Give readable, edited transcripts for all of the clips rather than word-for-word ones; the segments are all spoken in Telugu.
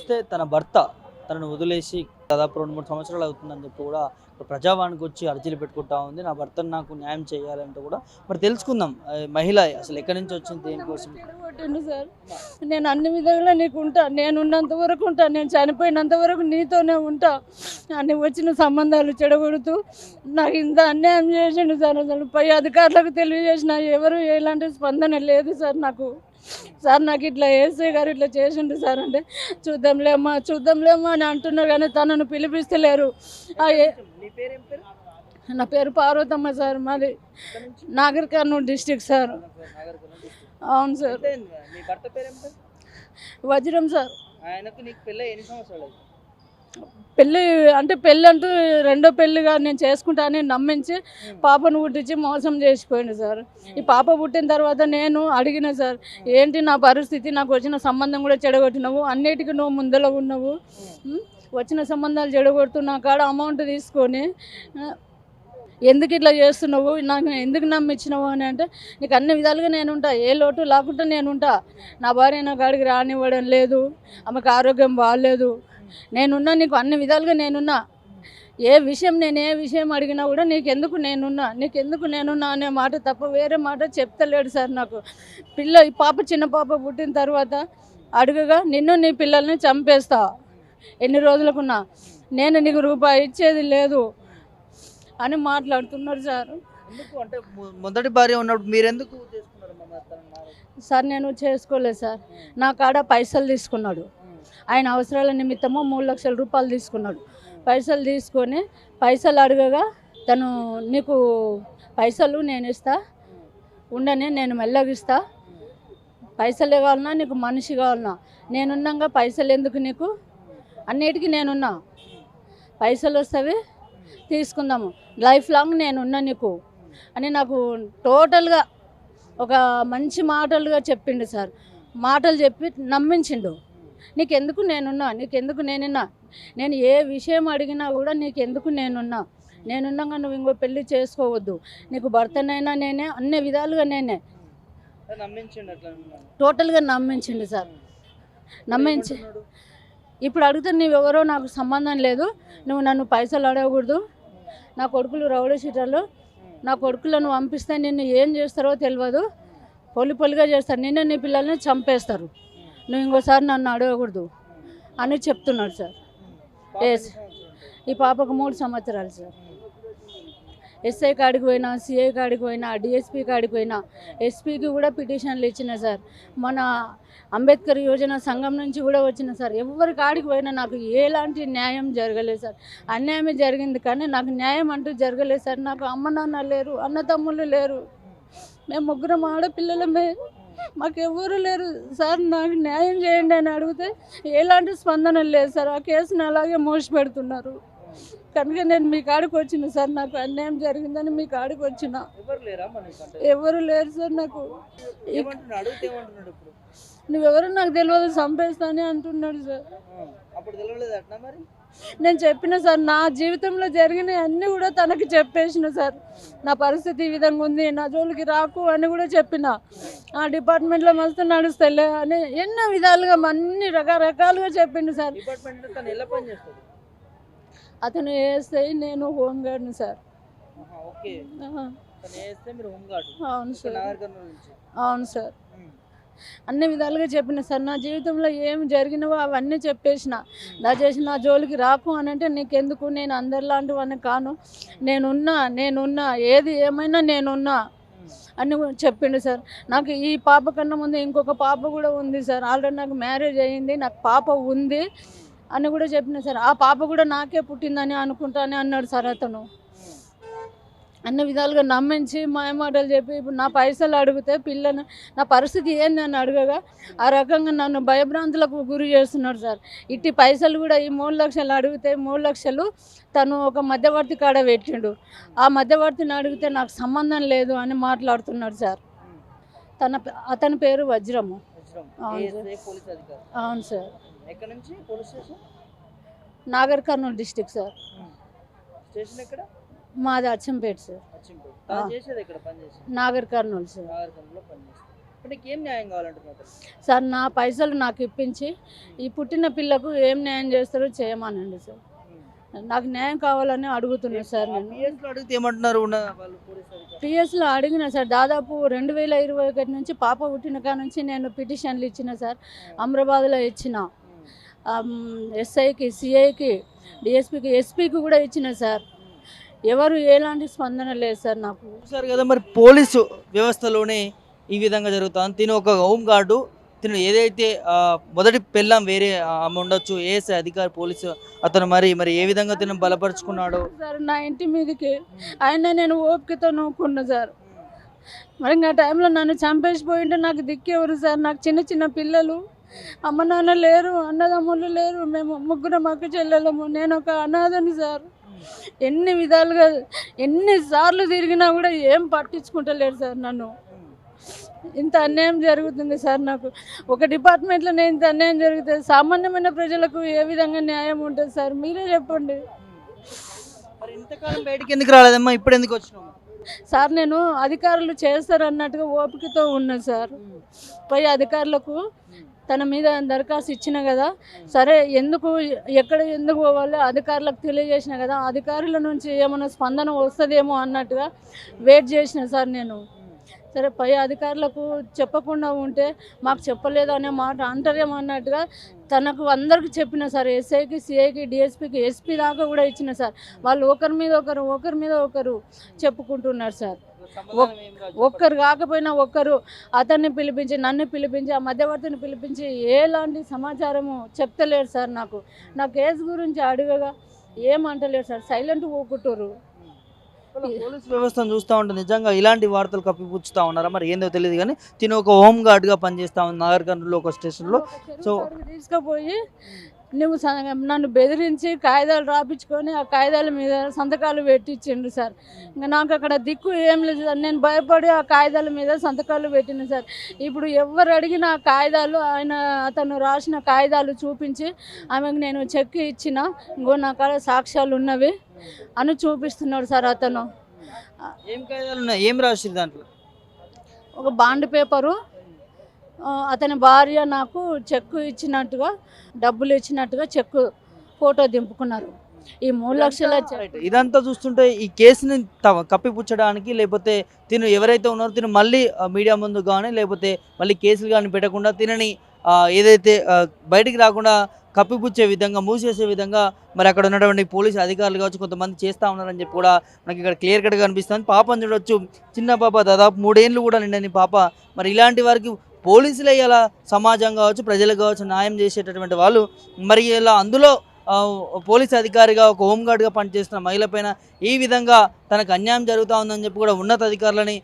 చూస్తే తన భర్త తనను వదిలేసి దాదాపు 2-3 సంవత్సరాలు అవుతుందని చెప్పి కూడా ప్రజావానికి వచ్చి అర్జీలు పెట్టుకుంటా ఉంది. నా భర్తను నాకు న్యాయం చేయాలంటే కూడా మరి తెలుసుకుందాం. మహిళ అసలు ఎక్కడి నుంచి వచ్చింది, దేనికోసం? చెడగొట్టిండు సార్. నేను అన్ని విధాలుగా నీకు ఉంటా, నేను ఉన్నంత వరకు ఉంటా, నేను చనిపోయినంత వరకు నీతోనే ఉంటా అని వచ్చిన సంబంధాలు చెడగొడుతూ నాకు ఇంత అన్యాయం చేసిండు సార్. అసలు పై అధికారులకు తెలియజేసిన ఎవరు ఎలాంటి స్పందన లేదు సార్. నాకు ఇట్లా ఏసీ గారు ఇట్లా చేసిండు సార్ అంటే చూద్దాంలేమ్మా అని అంటున్నారు, కానీ తనను పిలిపిస్తలేరు. నా పేరు పార్వతమ్మ సార్, మాది నాగర్ కర్నూలు డిస్టిక్ సార్. అవును సార్. వజ్రం సార్. పెళ్ళి అంటూ రెండో పెళ్ళిగా నేను చేసుకుంటానని నమ్మించి పాపను పుట్టించి మోసం చేసిపోయింది సార్. ఈ పాప పుట్టిన తర్వాత నేను అడిగిన సార్, ఏంటి నా పరిస్థితి, నాకు వచ్చిన సంబంధం కూడా చెడగొట్టినావు, అన్నిటికీ నువ్వు ముందర ఉన్నావు, వచ్చిన సంబంధాలు చెడగొడుతూ నా కాడ అమౌంట్ తీసుకొని ఎందుకు ఇట్లా చేస్తున్నావు, నాకు ఎందుకు నమ్మించినావు అని అంటే, నీకు అన్ని విధాలుగా నేనుంటా, ఏ లోటు లేకుండా నేనుంటా, నా భార్య నా కాడికి రానివ్వడం లేదు, ఆమెకు ఆరోగ్యం బాగాలేదు, నేనున్నా, నీకు అన్ని విధాలుగా నేనున్నా, ఏ విషయం అడిగినా కూడా నీకెందుకు నేనున్నా అనే మాట తప్ప వేరే మాట చెప్తలేడు సార్. నాకు ఈ పాప చిన్న పాప పుట్టిన తర్వాత అడుగగా నిన్ను నీ పిల్లల్ని చంపేస్తా, ఎన్ని రోజులకున్నా నేను నీకు రూపాయి ఇచ్చేది లేదు అని మాట్లాడుతున్నారు సార్. మొదటి భార్య ఉన్నప్పుడు మీరెందుకు సార్? నేను చేసుకోలేదు సార్. నా కాడ పైసలు తీసుకున్నాడు, ఆయన అవసరాల నిమిత్తము 3 లక్షల రూపాయలు తీసుకున్నాడు. పైసలు తీసుకొని పైసలు అడగగా తను, నీకు పైసలు నేను ఇస్తా, ఉండనే నేను మెల్లగిస్తా, పైసలు కావాలన్నా నీకు మనిషి కావాలన్నా నేనున్నాగా, పైసలు ఎందుకు నీకు, అన్నిటికీ నేనున్నా, పైసలు వస్తావి తీసుకుందాము, లైఫ్ లాంగ్ నేనున్నా నీకు అని నాకు టోటల్గా ఒక మంచి మాటలుగా చెప్పిండు సార్. మాటలు చెప్పి నమ్మించిండు. నీకెందుకు నేనున్నా, నేను ఏ విషయం అడిగినా కూడా నీకెందుకు నేనున్నాగా, నువ్వు ఇంకో పెళ్ళి చేసుకోవద్దు, నీకు భర్తనైనా నేనే, అన్ని విధాలుగా నేనే, టోటల్గా నమ్మించిండు సార్. నమ్మించి ఇప్పుడు అడిగితే నువ్వెవరో నాకు సంబంధం లేదు, నువ్వు నన్ను పైసలు అడగకూడదు, నా కొడుకులు రౌడీ షీటర్లు, నా కొడుకులను పంపిస్తే నిన్ను ఏం చేస్తారో తెలియదు, పొలిగా చేస్తారు, నిన్ను నీ పిల్లల్ని చంపేస్తారు, నువ్వు ఇంకోసారి నన్ను అడగకూడదు అని చెప్తున్నాడు సార్. ఈ పాపకు 3 సంవత్సరాలు సార్. ఎస్ఐ కాడికి పోయినా, సిఐ కాడికి పోయినా, డిఎస్పీ కాడికి పోయినా, ఎస్పీకి కూడా పిటిషన్లు ఇచ్చిన సార్. మన అంబేద్కర్ యోజన సంఘం నుంచి కూడా వచ్చిన సార్. ఎవరి కాడికి పోయినా నాకు ఎలాంటి న్యాయం జరగలేదు సార్. అన్యాయమే జరిగింది కానీ నాకు న్యాయం అంటూ జరగలేదు సార్. నాకు అమ్మ నాన్న లేరు, అన్న తమ్ముళ్ళు లేరు, మేము 3 ఆడపిల్లలమే, మాకెవ్వరూ లేరు సార్. నాకు న్యాయం చేయండి అని అడిగితే ఎలాంటి స్పందన లేదు సార్. ఆ కేసుని అలాగే మోసపెడుతున్నారు. కనుక నేను మీ కాడికి వచ్చిన సార్, నాకు అన్యాయం జరిగిందని మీ కాడికి వచ్చిన. ఎవరు లేరు సార్. నాకు నువ్వెవరు నాకు తెలియదు, చంపేస్తానే అంటున్నాడు సార్. నేను చెప్పిన సార్, నా జీవితంలో జరిగిన అన్నీ కూడా తనకి చెప్పేసిన సార్. నా పరిస్థితి ఈ విధంగా ఉంది, నా జోలికి రాకు అని కూడా చెప్పిన. ఆ డిపార్ట్మెంట్లో మస్తు నడుస్తలే అని ఎన్నో విధాలుగా అన్ని రకరకాలుగా చెప్పిండు సార్. అతను వేస్తే నేను హోంగార్డ్ని సార్. అవును సార్. అవును సార్. అన్ని విధాలుగా చెప్పిన సార్. నా జీవితంలో ఏమి జరిగినవో అవన్నీ చెప్పేసిన. దయచేసి నా జోలికి రాకు అని అంటే, నీకెందుకు, నేను అందరిలాంటి వాడిని కాను, నేనున్నా ఏది ఏమైనా నేనున్నా అని చెప్పిండు సార్. నాకు ఈ పాప కన్నా ముందు ఇంకొక పాప కూడా ఉంది సార్. ఆల్రెడీ నాకు మ్యారేజ్ అయ్యింది, నాకు పాప ఉంది అని కూడా చెప్పిన సార్. ఆ పాప కూడా నాకే పుట్టిందని అనుకుంటానే అన్నాడు సార్. అతను అన్ని విధాలుగా నమ్మించి మాయమాటలు చెప్పి ఇప్పుడు నా పైసలు అడిగితే పిల్లని, నా పరిస్థితి ఏంది అని అడగగా ఆ రకంగా నన్ను భయభ్రాంతులకు గురి చేస్తున్నాడు సార్. ఇట్టి పైసలు కూడా ఈ 3 లక్షలు అడిగితే 3 లక్షలు తను ఒక మధ్యవర్తి కాడ పెట్టిండు. ఆ మధ్యవర్తిని అడిగితే నాకు సంబంధం లేదు అని మాట్లాడుతున్నాడు సార్. అతని పేరు వజ్రము. అవును sir. Nagar Kurnool district sir. మాది అచ్చంపేట సార్. నాగర్ కర్నూలు సార్. నీకు ఏం న్యాయం కావాలంటున్నారు? సార్ నా పైసలు నాకు ఇప్పించి ఈ పుట్టిన పిల్లకు ఏం న్యాయం చేస్తారో చేయమనండి సార్. నాకు న్యాయం కావాలని అడుగుతున్నాను సార్. నేను పిఎస్లో అడిగితే ఏమంటున్నారు వాళ్ళు పోలీసు అధికారులు? పిఎస్లో అడిగిన సార్. దాదాపు 2021 నుంచి పాప పుట్టిన కాడ నుంచి నేను పిటిషన్లు ఇచ్చిన సార్. అమరాబాద్లో ఇచ్చిన, ఎస్ఐకి, సిఐకి, డిఎస్పీకి, ఎస్పీకి కూడా ఇచ్చిన సార్. ఎవరు ఎలాంటి స్పందన లేదు సార్ నాకు. చూసారు కదా మరి పోలీసు వ్యవస్థలోనే ఈ విధంగా జరుగుతుంది. తిను ఒక హోమ్ గార్డు, తిను ఏదైతే మొదటి పెళ్ళాం వేరే ఆమె ఉండొచ్చు, ఏఎస్ఐ అధికారి పోలీసు అతను మరి ఏ విధంగా తిను బలపరుచుకున్నాడు సార్. నా ఇంటి మీదకి ఆయన నేను ఓపికతో నూకున్నా సార్. మరి ఇంకా టైంలో నన్ను చంపేసిపోయింటే నాకు దిక్కెవరు సార్? నాకు చిన్న చిన్న పిల్లలు, అమ్మ నాన్న లేరు, అన్నదమ్ములు లేరు, మేము ముగ్గురం అక్క చెల్లెలము, నేను ఒక అనాథని సార్. ఎన్ని విధాలుగా ఎన్నిసార్లు తిరిగినా కూడా ఏం పట్టించుకుంటలేరు సార్ నన్ను. ఇంత అన్యాయం జరుగుతుంది సార్ నాకు. ఒక డిపార్ట్మెంట్లోనే ఇంత అన్యాయం జరుగుతుంది. సామాన్యమైన ప్రజలకు ఏ విధంగా న్యాయం ఉంటుంది సార్? మీరే చెప్పండి. మరి ఇంతకాలం బయటికి ఎందుకు రాలేదమ్మా? ఇప్పుడు ఎందుకు వచ్చినావు? సార్ నేను అధికారులు చేస్తారు అన్నట్టుగా ఓపికతో ఉన్నా సార్. పై అధికారులకు తన మీద దరఖాస్తు ఇచ్చిన కదా, సరే ఎందుకు ఎందుకు పోవాలో అధికారులకు తెలియజేసిన కదా, అధికారుల నుంచి ఏమైనా స్పందన వస్తుందేమో అన్నట్టుగా వెయిట్ చేసిన సార్ నేను. సరే పై అధికారులకు చెప్పకుండా ఉంటే మాకు చెప్పలేదు అనే మాట అంటారేమో అన్నట్టుగా తనకు అందరికీ చెప్పిన సార్. ఎస్ఐకి, సిఐకి, డిఎస్పీకి, ఎస్పీ దాకా కూడా ఇచ్చిన సార్. వాళ్ళు ఒకరి మీద ఒకరు చెప్పుకుంటున్నారు సార్. ఒక్కరు కాకపోయినా ఒక్కరు అతన్ని పిలిపించి, నన్ను పిలిపించి, ఆ మధ్యవర్తిని పిలిపించి ఎలాంటి సమాచారము చెప్తలేరు సార్. నా కేసు గురించి అడగగా ఏమంటలేరు సార్. సైలెంట్ ఊకుంటారు. పోలీస్ వ్యవస్థను చూస్తూ ఉంటే నిజంగా ఇలాంటి వార్తలు కప్పిపుచ్చుతా ఉన్నారా మరి ఏందో తెలియదు, కానీ తిను ఒక హోమ్ గార్డ్గా పనిచేస్తా ఉంది నాగర్ కర్నూలులో ఒక స్టేషన్లో. సో తీసుకుపోయి నువ్వు నన్ను బెదిరించి కాగితాలు రాపించుకొని ఆ కాగితాల మీద సంతకాలు పెట్టించిండు సార్. ఇంకా నాకు అక్కడ దిక్కు ఏం లేదు సార్. నేను భయపడి ఆ కాగితాల మీద సంతకాలు పెట్టిన సార్. ఇప్పుడు ఎవరు అడిగిన ఆ కాగితాలు అతను రాసిన కాగితాలు చూపించి ఆమెకు నేను చెక్ ఇచ్చిన, ఇంకో నా కాడ సాక్ష్యాలు ఉన్నవి అని చూపిస్తున్నాడు సార్ అతను. ఏం కాగితాలు ఉన్నాయి? ఏం రాసి దాంట్లో? ఒక బాండ్ పేపరు, అతని భార్య నాకు చెక్కు ఇచ్చినట్టుగా, డబ్బులు ఇచ్చినట్టుగా చెక్కు ఫోటో దింపుకున్నారు. ఈ 3 లక్షల ఇదంతా చూస్తుంటే ఈ కేసుని కప్పిపుచ్చడానికి, లేకపోతే తిను ఎవరైతే ఉన్నారో తిను మళ్ళీ మీడియా ముందు కానీ లేకపోతే మళ్ళీ కేసులు కానీ పెట్టకుండా తినని ఏదైతే బయటికి రాకుండా కప్పిపుచ్చే విధంగా, మూసేసే విధంగా మరి అక్కడ ఉన్నటువంటి పోలీసు అధికారులు కావచ్చు కొంతమంది చేస్తూ ఉన్నారని చెప్పి కూడా మనకి ఇక్కడ క్లియర్ కట్గా కనిపిస్తుంది. పాపను చూడొచ్చు, చిన్న పాప, దాదాపు 3 ఏళ్ళు కూడా నిండని పాప. మరి ఇలాంటి వారికి పోలీసులే ఇలా సమాజం కావచ్చు, ప్రజలు కావచ్చు న్యాయం చేసేటటువంటి వాళ్ళు మరి ఇలా అందులో పోలీస్ అధికారిగా ఒక హోంగార్డ్గా పనిచేస్తున్న మహిళ పైన ఈ విధంగా తనకు అన్యాయం జరుగుతూ ఉందని చెప్పి కూడా ఉన్నతాధికారులని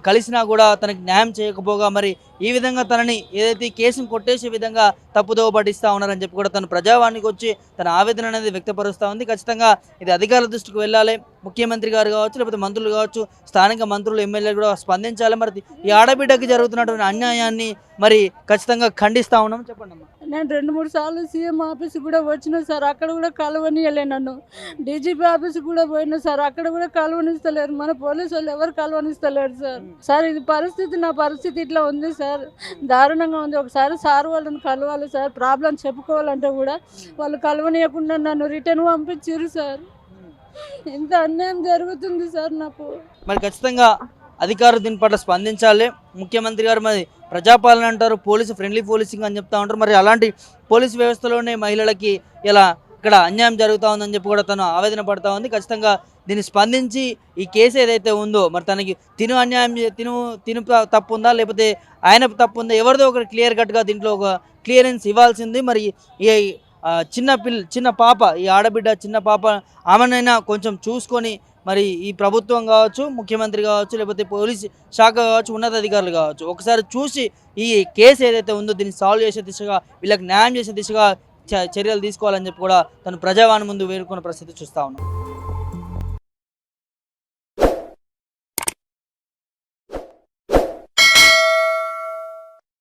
కలిసినా కూడా తనకి న్యాయం చేయకపోగా మరి ఈ విధంగా తనని ఏదైతే కేసును కొట్టేసే విధంగా తప్పుదోవ పట్టిస్తూ ఉన్నారని చెప్పి కూడా తను ప్రజావాణికి వచ్చి తన ఆవేదన అనేది వ్యక్తపరుస్తూ ఉంది. ఖచ్చితంగా ఇది అధికారుల దృష్టికి వెళ్ళాలి. ముఖ్యమంత్రి గారు కావచ్చు, లేకపోతే మంత్రులు కావచ్చు, స్థానిక మంత్రులు, ఎమ్మెల్యేలు కూడా స్పందించాలి. మరి ఈ ఆడబిడ్డకి జరుగుతున్నటువంటి అన్యాయాన్ని మరి ఖచ్చితంగా ఖండిస్తూ ఉన్నాం. చెప్పండి అమ్మా. నేను 2-3 సార్లు సీఎం ఆఫీస్కి కూడా వచ్చిన సార్. అక్కడ కూడా కలవనియలే నన్ను. డీజీపీ ఆఫీస్కి కూడా పోయినా సార్. అక్కడ కూడా కలవనిస్తలేరు. మన పోలీసు వాళ్ళు ఎవరు కలవనిస్తలేరు సార్. సార్ ఇది పరిస్థితి, నా పరిస్థితి ఇట్లా ఉంది సార్. దారుణంగా ఉంది. ఒకసారి సార్ వాళ్ళని కలవాలి సార్. ప్రాబ్లం చెప్పుకోవాలంటే కూడా వాళ్ళు కలవనీయకుండా నన్ను రిటర్న్ పంపించారు సార్. ఇంత అన్యాయం జరుగుతుంది సార్ నాకు. మరి ఖచ్చితంగా అధికారులు దీని పట్ల స్పందించాలి. ముఖ్యమంత్రి గారు మరి ప్రజాపాలన అంటారు, పోలీసు ఫ్రెండ్లీ పోలీసింగ్ అని చెప్తా ఉంటారు. మరి అలాంటి పోలీసు వ్యవస్థలోనే మహిళలకి ఇలా ఇక్కడ అన్యాయం జరుగుతూ ఉందని చెప్పి కూడా తను ఆవేదన పడుతూ ఉంది. ఖచ్చితంగా దీన్ని స్పందించి ఈ కేసు ఏదైతే ఉందో మరి తనకి తిను తప్పు ఉందా లేకపోతే ఆయన తప్పు ఉందా, ఎవరిదో ఒకటి క్లియర్ కట్గా దీంట్లో ఒక క్లియరెన్స్ ఇవ్వాల్సింది. మరి ఈ చిన్న పాప, ఈ ఆడబిడ్డ చిన్న పాప, ఆమెనైనా కొంచెం చూసుకొని మరి ఈ ప్రభుత్వం కావచ్చు, ముఖ్యమంత్రి కావచ్చు, లేకపోతే పోలీస్ శాఖ కావచ్చు, ఉన్నతాధికారులు కావచ్చు ఒకసారి చూసి ఈ కేసు ఏదైతే ఉందో దీన్ని సాల్వ్ చేసే దిశగా, వీళ్ళకి న్యాయం చేసే దిశగా చర్యలు తీసుకోవాలని చెప్పి కూడా తను ప్రజావాణి ముందు వేడుకున్న పరిస్థితి చూస్తూ ఉన్నాం.